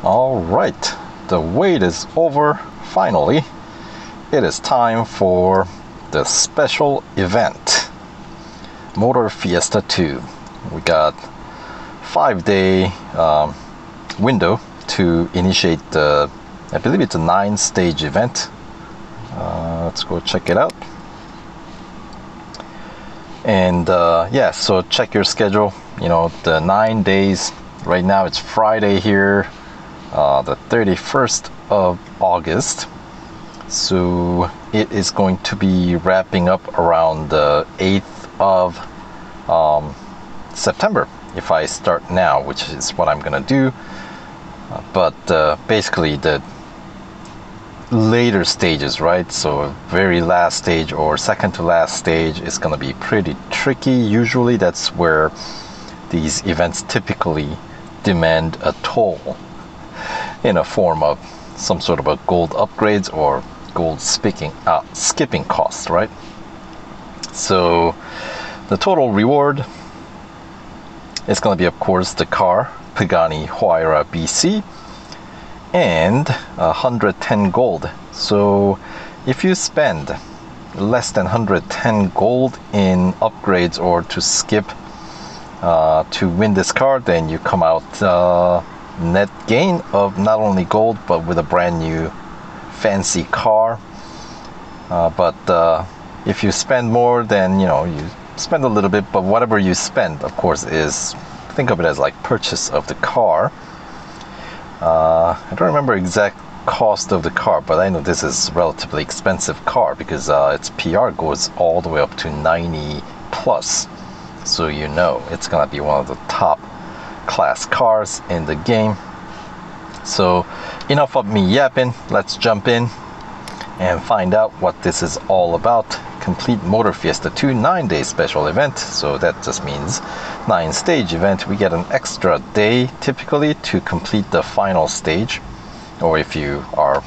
All right, the wait is over. Finally, it is time for the special event, Motorfiesta 2. We got 5-day window to initiate the, I believe it's a 9-stage event. Let's go check it out. And yeah, so check your schedule. You know, the 9 days. Right now it's Friday here, the 31st of August. So it is going to be wrapping up around the 8th of September if I start now, which is what I'm gonna do. But basically the later stages, right? So very last stage or second to last stage is gonna be pretty tricky. Usually that's where these events typically demand a toll in a form of some sort of a gold upgrades or gold skipping cost, right? So the total reward is going to be, of course, the car Pagani Huayra BC and 110 gold. So if you spend less than 110 gold in upgrades or to skip to win this car, then you come out net gain of not only gold but with a brand new fancy car. But if you spend more, then you know, you spend a little bit, but whatever you spend, of course, is, think of it as like purchase of the car. I don't remember exact cost of the car, but I know this is relatively expensive car because its PR goes all the way up to 90 plus. So you know it's gonna be one of the top class cars in the game. So enough of me yapping, let's jump in and find out what this is all about. Complete Motorfiesta 2 9-day special event. So that just means 9-stage event. We get an extra day typically to complete the final stage, or if you are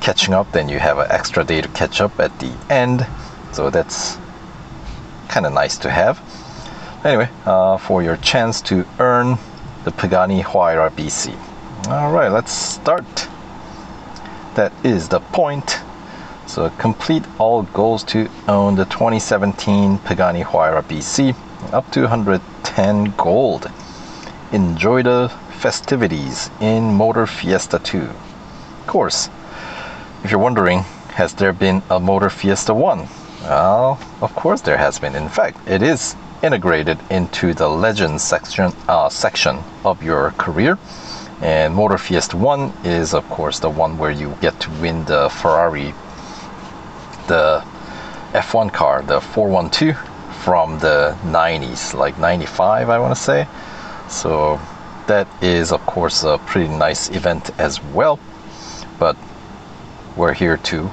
catching up, then you have an extra day to catch up at the end. So that's kind of nice to have. Anyway, for your chance to earn the Pagani Huayra BC. Alright, let's start. That is the point. So complete all goals to own the 2017 Pagani Huayra BC, up to 110 gold. Enjoy the festivities in Motorfiesta 2. Of course, if you're wondering, has there been a Motorfiesta 1? Well, of course there has been. In fact, it is integrated into the Legends section of your career. And Motorfiesta 1 is, of course, the one where you get to win the Ferrari, the F1 car, the 412 from the 90s, like 95, I want to say. So that is, of course, a pretty nice event as well. But we're here to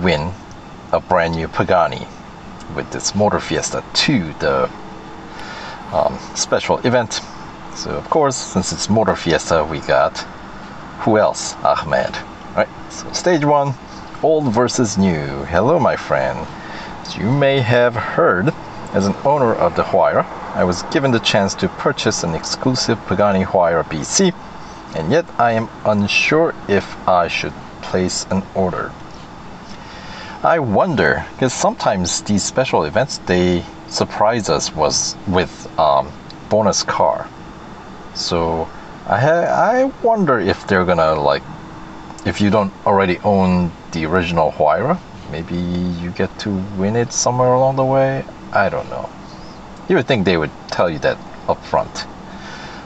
win a brand new Pagani with this Motorfiesta 2, the special event. So of course, since it's Motorfiesta, we got, who else? Ahmed. Right, so stage 1, old versus new. Hello my friend. As you may have heard, as an owner of the Huayra, I was given the chance to purchase an exclusive Pagani Huayra BC, and yet I am unsure if I should place an order. I wonder, because sometimes these special events, they surprise us with bonus car. So I wonder if they're gonna, like, if you don't already own the original Huayra, maybe you get to win it somewhere along the way. I don't know. You would think they would tell you that up front.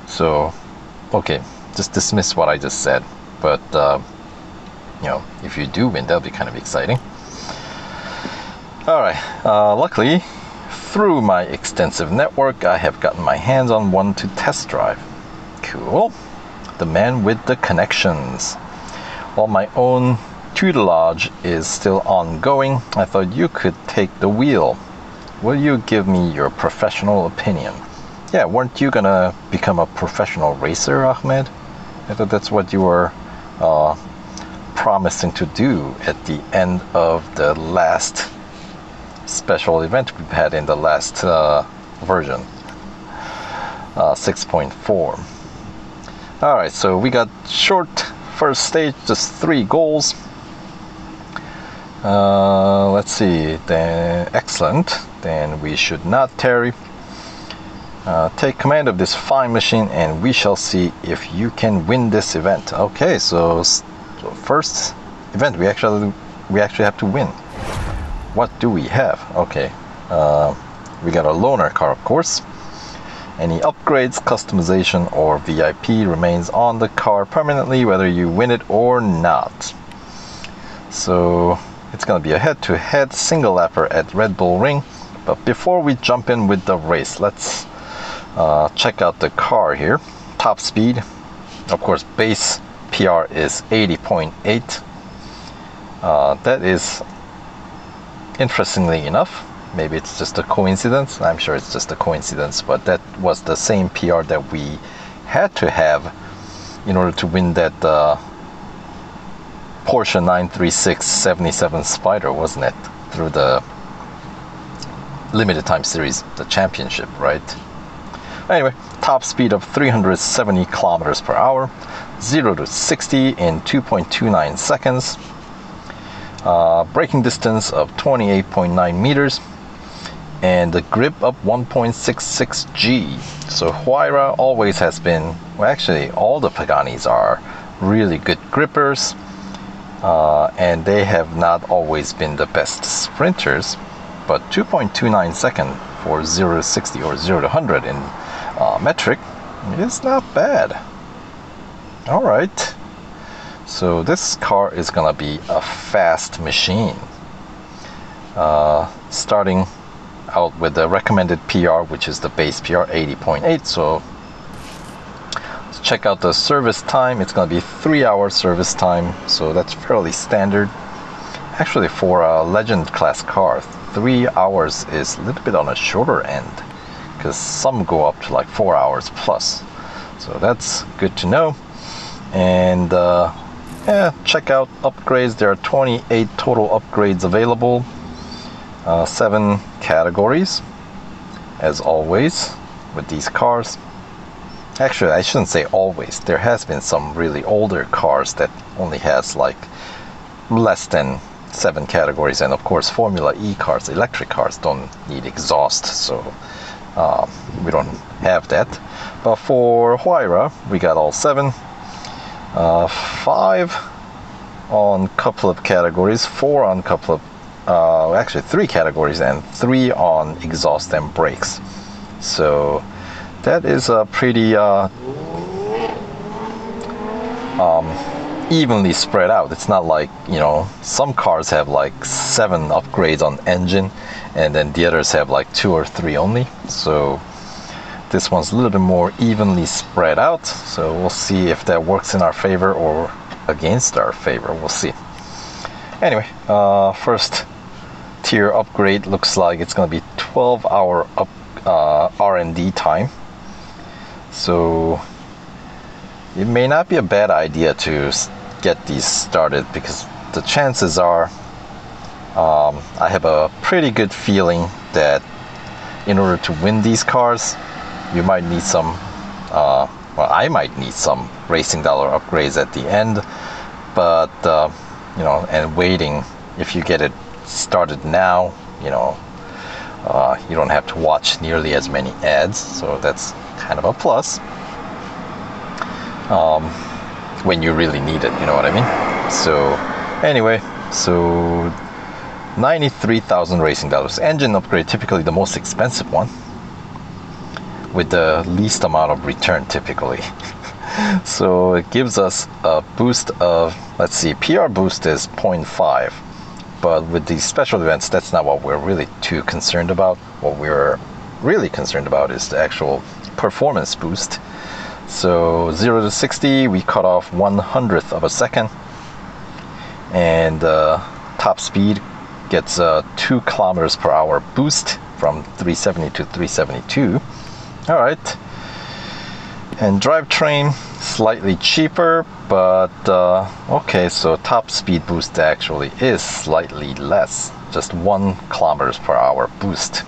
So, okay, just dismiss what I just said. But, you know, if you do win, that'll be kind of exciting. Alright, luckily, through my extensive network, I have gotten my hands on one to test drive. Cool. The man with the connections. While my own tutelage is still ongoing, I thought you could take the wheel. Will you give me your professional opinion? Yeah, weren't you gonna become a professional racer, Ahmed? I thought that's what you were promising to do at the end of the last special event we've had in the last version, 6.4. Alright, so we got short first stage, just 3 goals. Let's see, then excellent. Then we should not tarry. Take command of this fine machine and we shall see if you can win this event. Okay, so first event we actually have to win. What do we have? Okay, we got a loaner car, of course. Any upgrades, customization, or VIP remains on the car permanently, whether you win it or not. So it's gonna be a head-to-head single lapper at Red Bull Ring. But before we jump in with the race, let's check out the car here. Top speed, of course, base PR is 80.8. That is, interestingly enough, maybe it's just a coincidence. I'm sure it's just a coincidence, but that was the same PR that we had to have in order to win that Porsche 936 77 Spider, wasn't it? Through the limited time series, the championship, right? Anyway, top speed of 370 kilometers per hour, 0 to 60 in 2.29 seconds. Braking distance of 28.9 meters. And the grip of 1.66 G. So Huayra always has been, well, actually all the Paganis are really good grippers, and they have not always been the best sprinters, but 2.29 second for 0 to 60 or 0 to 100 in metric is not bad. All right, so this car is gonna be a fast machine. Starting out with the recommended PR, which is the base PR 80.8. So let's check out the service time. It's going to be 3-hour service time, so that's fairly standard. Actually, for a legend class car, 3 hours is a little bit on a shorter end, because some go up to like 4 hours plus. So that's good to know. And yeah, check out upgrades. There are 28 total upgrades available. 7 categories, as always, with these cars. Actually, I shouldn't say always. There has been some really older cars that only has like less than 7 categories, and of course Formula E cars, electric cars, don't need exhaust, so we don't have that. But for Huayra, we got all 7. 5 on couple of categories, 4 on couple of actually 3 categories, and 3 on exhaust and brakes. So that is a pretty evenly spread out. It's not like, you know, some cars have like 7 upgrades on engine and then the others have like 2 or 3 only. So this one's a little bit more evenly spread out. So we'll see if that works in our favor or against our favor. We'll see. Anyway, first tier upgrade looks like it's going to be 12-hour R&D time. So it may not be a bad idea to get these started, because the chances are I have a pretty good feeling that in order to win these cars, you might need some, well, I might need some racing dollar upgrades at the end, but you know, and waiting, if you get it started now, you know, you don't have to watch nearly as many ads, so that's kind of a plus when you really need it, you know what I mean? So anyway, so 93,000 racing dollars. Engine upgrade, typically the most expensive one, with the least amount of return typically. So it gives us a boost of, let's see, PR boost is 0.5, but with these special events, that's not what we're really too concerned about. What we're really concerned about is the actual performance boost. So 0 to 60, we cut off 1/100th of a second, and top speed gets a 2 kilometers per hour boost from 370 to 372. All right. And drivetrain, slightly cheaper, but okay, so top speed boost actually is slightly less, just 1 kilometers per hour boost,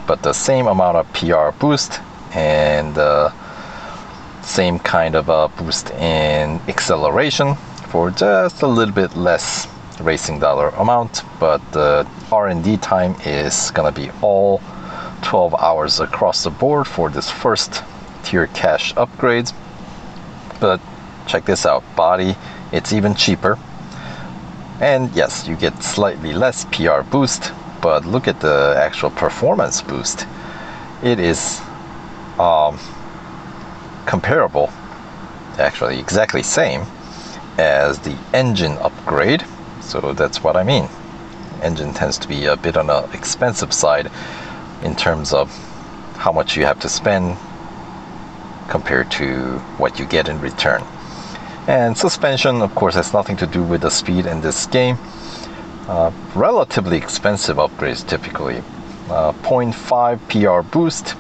but the same amount of PR boost, and Same kind of a boost in acceleration for just a little bit less racing dollar amount, but the R&D time is gonna be all 12 hours across the board for this first tier cash upgrades. But check this out, body, it's even cheaper, and yes, you get slightly less PR boost, but look at the actual performance boost. It is comparable, actually exactly same as the engine upgrade. So that's what I mean. Engine tends to be a bit on the expensive side in terms of how much you have to spend compared to what you get in return. And suspension, of course, has nothing to do with the speed in this game. Relatively expensive upgrades typically. 0.5 PR boost,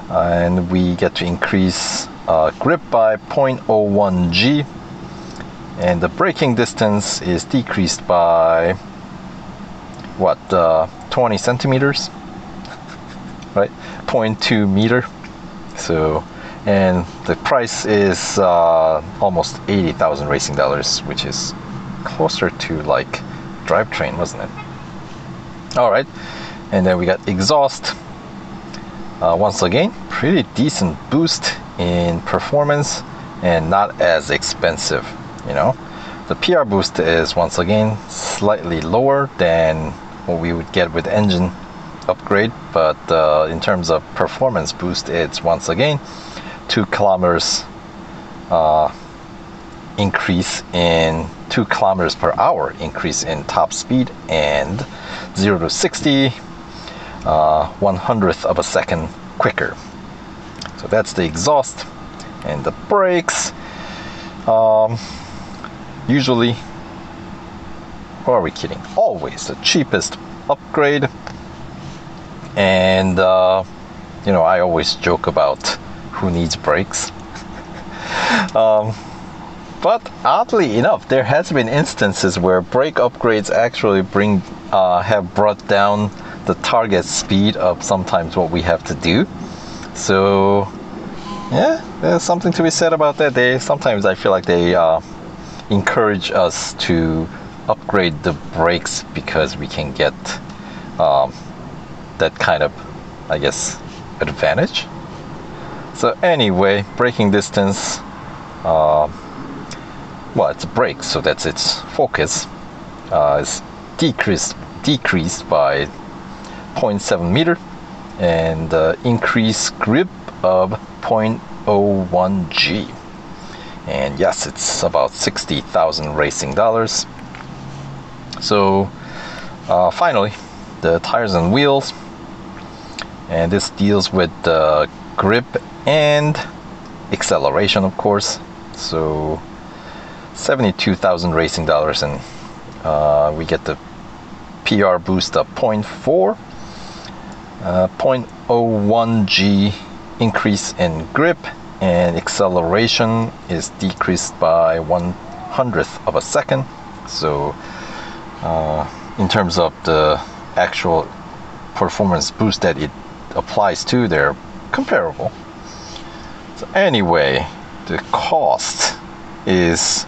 and we get to increase grip by 0.01 G, and the braking distance is decreased by what, 20 centimeters, right? 0.2 meter. So, and the price is almost 80,000 racing dollars, which is closer to like drivetrain, wasn't it? All right, and then we got exhaust. Once again, pretty decent boost in performance and not as expensive, you know. The PR boost is once again slightly lower than what we would get with engine upgrade, but in terms of performance boost, it's once again 2 kilometers increase in 2 kilometers per hour increase in top speed, and 0 to 60 1/100th of a second quicker. So that's the exhaust. And the brakes, usually, or are we kidding, always the cheapest upgrade. And you know, I always joke about who needs brakes. But oddly enough, there has been instances where brake upgrades actually have brought down the target speed of sometimes what we have to do. So yeah, there's something to be said about that. Sometimes I feel like they encourage us to upgrade the brakes because we can get that kind of, I guess, advantage. So anyway, braking distance, well, it's a brake, so that's its focus, is decreased by 0.7 meter, and increased grip of 0.01 G. And yes, it's about 60,000 racing dollars. So finally, the tires and wheels, and this deals with the grip and acceleration, of course. So 72,000 racing dollars, and we get the PR boost of 0.4, 0.01 G increase in grip, and acceleration is decreased by 1/100th of a second. So in terms of the actual performance boost that it applies to, they're comparable. So anyway, the cost is,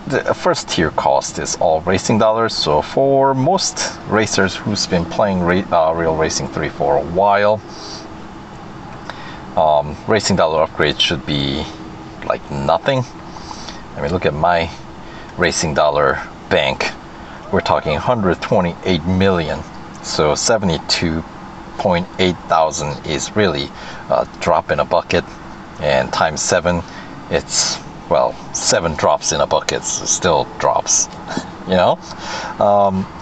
the first tier cost is all racing dollars. So for most racers who's been playing Real Racing 3 for a while, racing dollar upgrade should be like nothing. I mean, look at my racing dollar bank. We're talking 128 million. So 72.8 thousand is really a drop in a bucket, and times 7, it's, well, 7 drops in a bucket, so still drops, you know.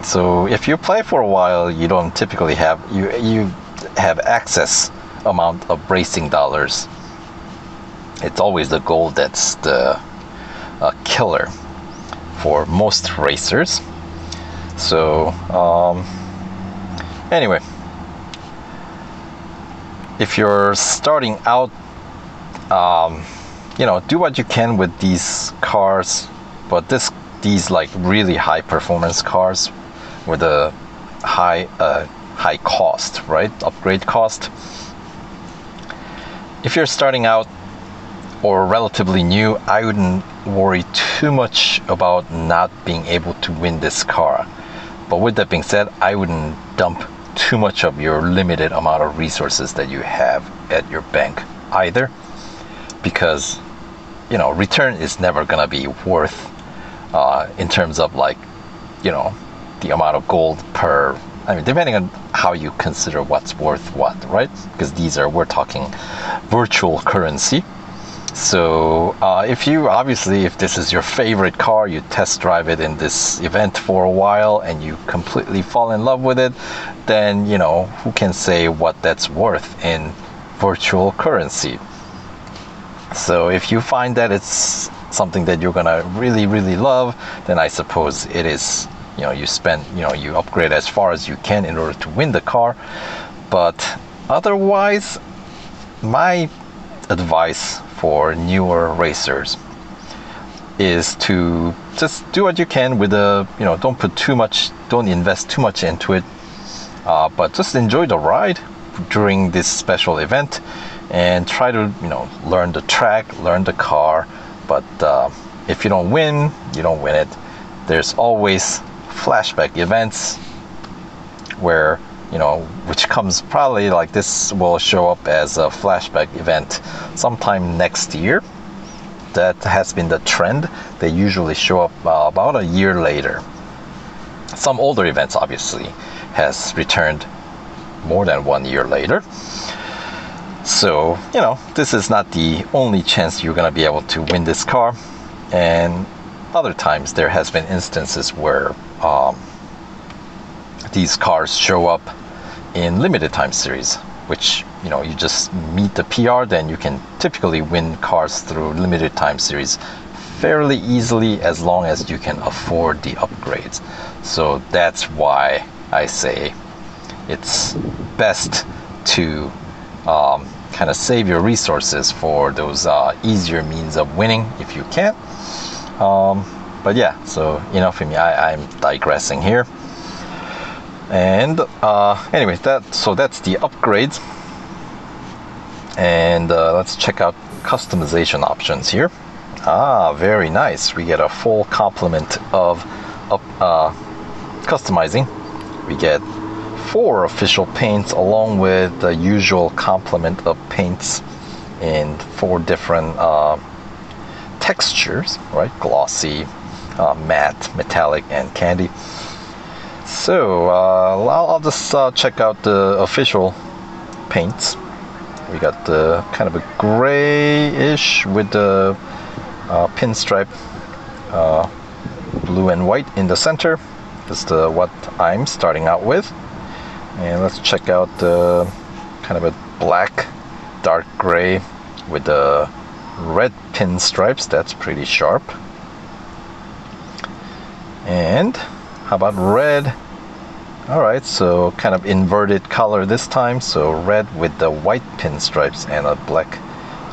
So if you play for a while, you don't typically have, you have excess amount of racing dollars. It's always the gold that's the killer for most racers. So anyway, if you're starting out, you know, do what you can with these cars, but these like really high performance cars with a high cost, right? Upgrade cost. If you're starting out, or relatively new, I wouldn't worry too much about not being able to win this car. But with that being said, I wouldn't dump too much of your limited amount of resources that you have at your bank either, because you know, return is never gonna be worth in terms of, like, you know, the amount of gold per, I mean, depending on how you consider what's worth what, right? Because we're talking virtual currency. So if this is your favorite car, you test drive it in this event for a while and you completely fall in love with it, then, you know, who can say what that's worth in virtual currency? So if you find that it's something that you're gonna really, really love, then I suppose it is, you know, you upgrade as far as you can in order to win the car. But otherwise, my advice for newer racers is to just do what you can with don't invest too much into it, but just enjoy the ride during this special event and try to, you know, learn the track, learn the car. But if you don't win, you don't win it. There's always flashback events where, you know, which comes probably, like, this will show up as a flashback event sometime next year. That has been the trend. They usually show up about a year later. Some older events obviously has returned more than 1 year later. So, you know, this is not the only chance you're going to be able to win this car. And other times there has been instances where these cars show up in limited time series, which, you know, you just meet the PR, then you can typically win cars through limited time series fairly easily, as long as you can afford the upgrades. So that's why I say it's best to kind of save your resources for those easier means of winning if you can. But yeah, so enough of me. I'm digressing here. And anyway, that's the upgrades. And let's check out customization options here. Very nice. We get a full complement of customizing. We get 4 official paints along with the usual complement of paints in 4 different textures, right? Glossy, matte, metallic, and candy. So I'll just check out the official paints. We got the kind of a grayish with the pinstripe blue and white in the center. That's what I'm starting out with. And let's check out the kind of a black, dark gray with the red pinstripes. That's pretty sharp. And how about red? Alright, so kind of inverted color this time. So red with the white pinstripes and a black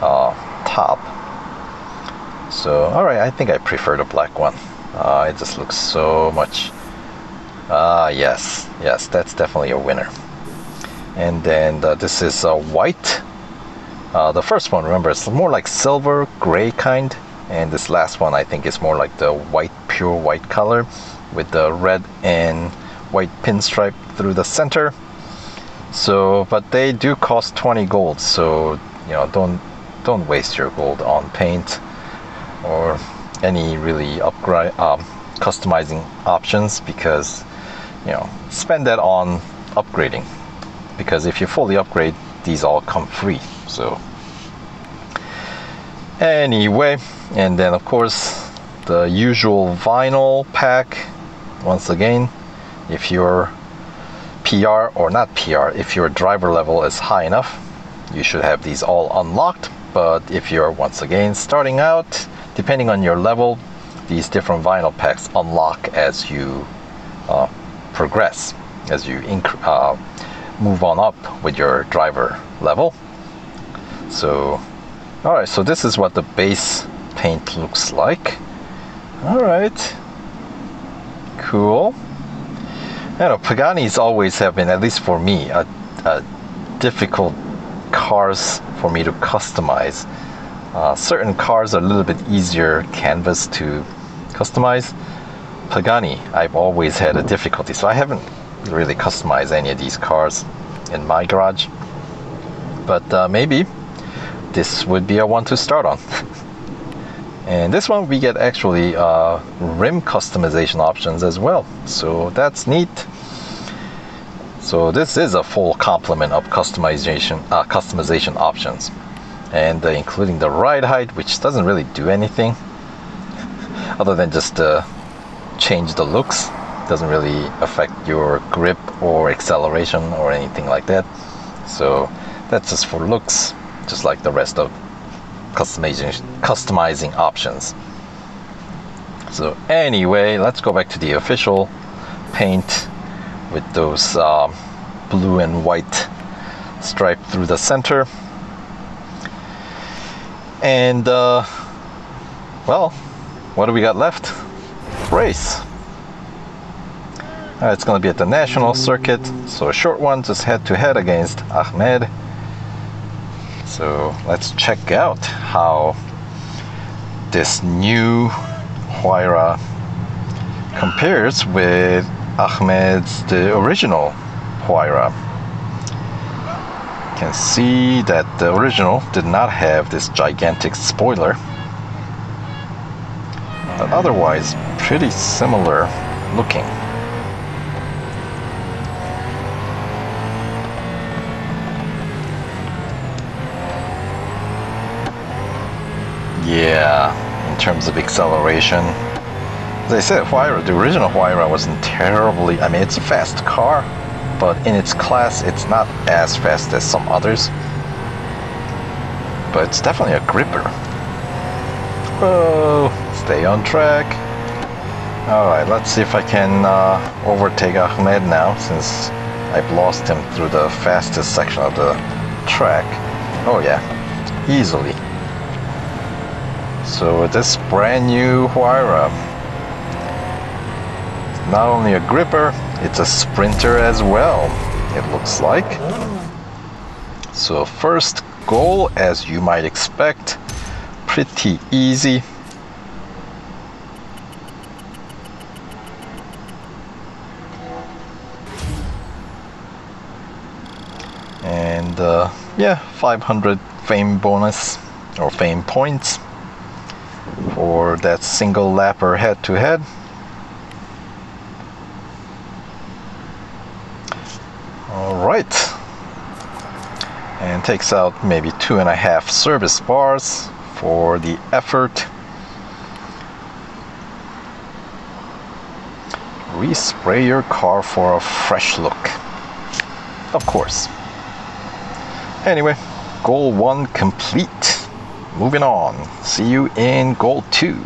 top. So alright, I think I prefer the black one. It just looks so much. Yes, that's definitely a winner. And then this is white. The first one, remember, it's more like silver gray kind, and this last one I think is more like the white, pure white color with the red and white pinstripe through the center. So, but they do cost 20 gold, so, you know, don't waste your gold on paint or any really upgrade customizing options, because, you know, spend that on upgrading, because if you fully upgrade, these all come free. So anyway, and then of course the usual vinyl pack. Once again, if your PR or not PR, if your driver level is high enough, you should have these all unlocked. But if you're, once again, starting out, depending on your level, these different vinyl packs unlock as you progress, as you move on up with your driver level. So, alright, so this is what the base paint looks like. Alright, cool. You know, Pagani's always have been, at least for me, a difficult cars for me to customize. Certain cars are a little bit easier canvas to customize. Pagani, I've always had a difficulty, so I haven't really customized any of these cars in my garage. But maybe this would be a one to start on. And this one we get actually rim customization options as well, so that's neat. So this is a full complement of customization options, and including the ride height, which doesn't really do anything other than just change the looks. Doesn't really affect your grip or acceleration or anything like that. So that's just for looks, just like the rest of customizing options. So anyway, let's go back to the official paint with those blue and white stripe through the center. And well, what do we got left? Race. It's going to be at the national circuit, so a short one, just head to head against Ahmed. So let's check out how this new Huayra compares with Ahmed's the original Huayra. You can see that the original did not have this gigantic spoiler, but otherwise pretty similar looking. Yeah, in terms of acceleration, as I said, Huayra, the original Huayra wasn't terribly, I mean, it's a fast car, but in its class it's not as fast as some others, but it's definitely a gripper. Whoa, stay on track. Alright, let's see if I can overtake Ahmed now, since I've lost him through the fastest section of the track. Oh yeah, easily. So this brand new Huayra, it's not only a gripper, it's a sprinter as well, it looks like. So first goal, as you might expect, pretty easy. And yeah, 500 fame bonus or fame points for that single lapper head to head. Alright, and takes out maybe 2.5 service bars for the effort. Respray your car for a fresh look, of course. Anyway, goal 1 complete. Moving on. See you in goal 2.